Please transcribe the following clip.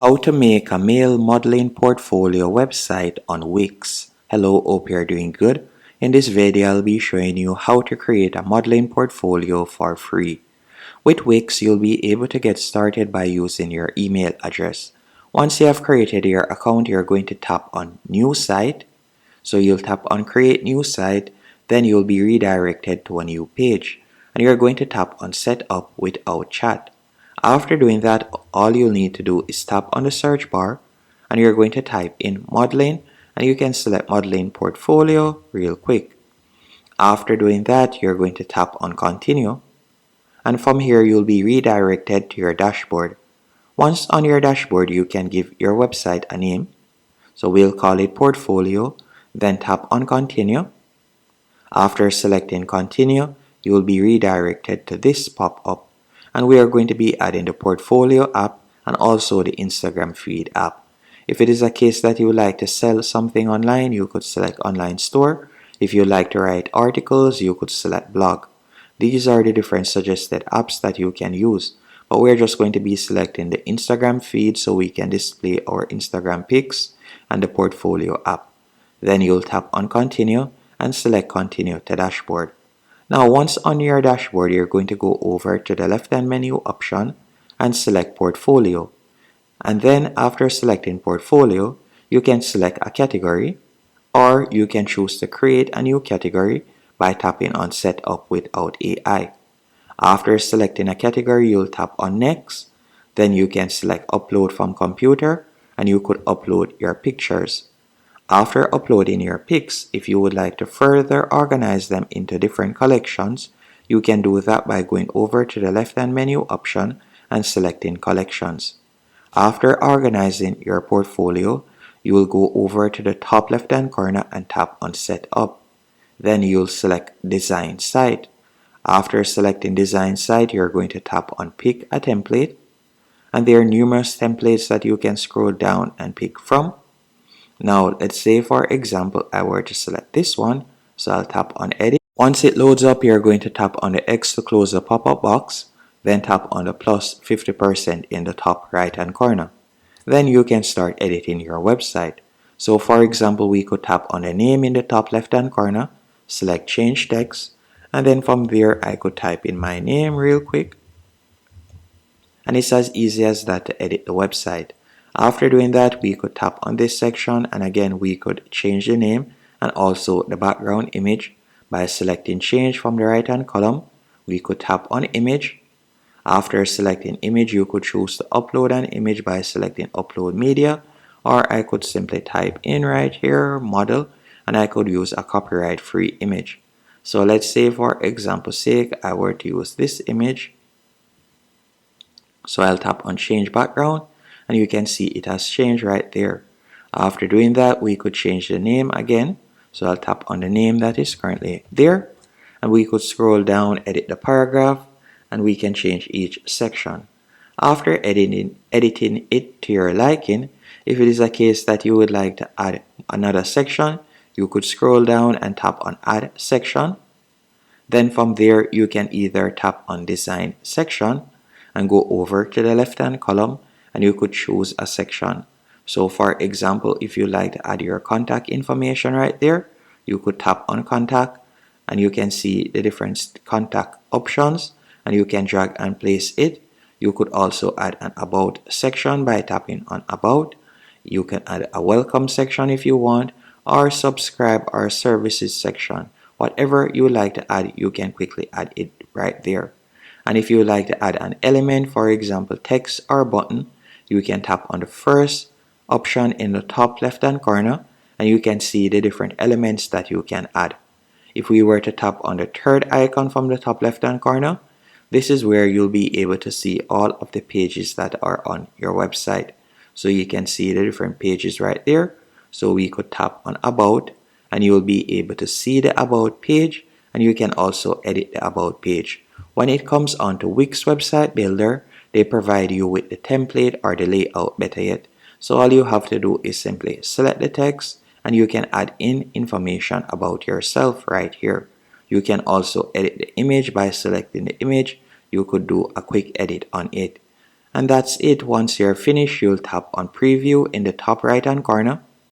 How to make a mail modeling portfolio website on WIX. Hello, hope you're doing good. In this video, I'll be showing you how to create a modeling portfolio for free. With WIX, you'll be able to get started by using your email address. Once you have created your account, you're going to tap on New Site. So you'll tap on Create New Site, then you'll be redirected to a new page. And you're going to tap on Set Up Without Chat. After doing that, all you'll need to do is tap on the search bar and you're going to type in modeling and you can select modeling portfolio real quick. After doing that, you're going to tap on continue and from here you'll be redirected to your dashboard. Once on your dashboard, you can give your website a name. So we'll call it portfolio, then tap on continue. After selecting continue, you will be redirected to this pop-up. And we are going to be adding the portfolio app and also the Instagram feed app. If it is a case that you would like to sell something online, you could select online store. If you like to write articles, you could select blog. These are the different suggested apps that you can use. But we're just going to be selecting the Instagram feed so we can display our Instagram pics and the portfolio app. Then you'll tap on continue and select continue to dashboard. Now once on your dashboard, you're going to go over to the left hand menu option and select portfolio. And then after selecting portfolio, you can select a category or you can choose to create a new category by tapping on Set Up Without AI. After selecting a category, you'll tap on Next. Then you can select Upload from Computer and you could upload your pictures. After uploading your pics, if you would like to further organize them into different collections, you can do that by going over to the left-hand menu option and selecting collections. After organizing your portfolio, you will go over to the top left-hand corner and tap on Set Up. Then you'll select Design Site. After selecting Design Site, you're going to tap on Pick a Template. And there are numerous templates that you can scroll down and pick from. Now let's say for example I were to select this one, so I'll tap on edit. Once it loads up, you're going to tap on the X to close the pop-up box, then tap on the plus 50% in the top right hand corner. Then you can start editing your website. So for example, we could tap on the name in the top left hand corner, select change text, and then from there I could type in my name real quick. And it's as easy as that to edit the website. After doing that, we could tap on this section and again we could change the name and also the background image by selecting change from the right hand column. We could tap on image. After selecting image, you could choose to upload an image by selecting upload media, or I could simply type in right here model and I could use a copyright free image. So let's say for example's sake I were to use this image. So I'll tap on change background and you can see it has changed right there. After doing that, we could change the name again. So I'll tap on the name that is currently there and we could scroll down, edit the paragraph, and we can change each section. After editing it to your liking, if it is a case that you would like to add another section, you could scroll down and tap on add section. Then from there, you can either tap on design section and go over to the left hand column and you could choose a section. So for example, if you like to add your contact information right there, you could tap on contact and you can see the different contact options and you can drag and place it. You could also add an about section by tapping on about. You can add a welcome section if you want, or subscribe or services section. Whatever you like to add, you can quickly add it right there. And if you like to add an element, for example text or button, you can tap on the first option in the top left hand corner and you can see the different elements that you can add. If we were to tap on the third icon from the top left hand corner, this is where you'll be able to see all of the pages that are on your website. So you can see the different pages right there. So we could tap on about and you'll be able to see the about page and you can also edit the about page. When it comes on to Wix website builder, they provide you with the template or the layout, better yet. So all you have to do is simply select the text and you can add in information about yourself right here. You can also edit the image by selecting the image. You could do a quick edit on it. And that's it. Once you're finished, you'll tap on preview in the top right hand corner.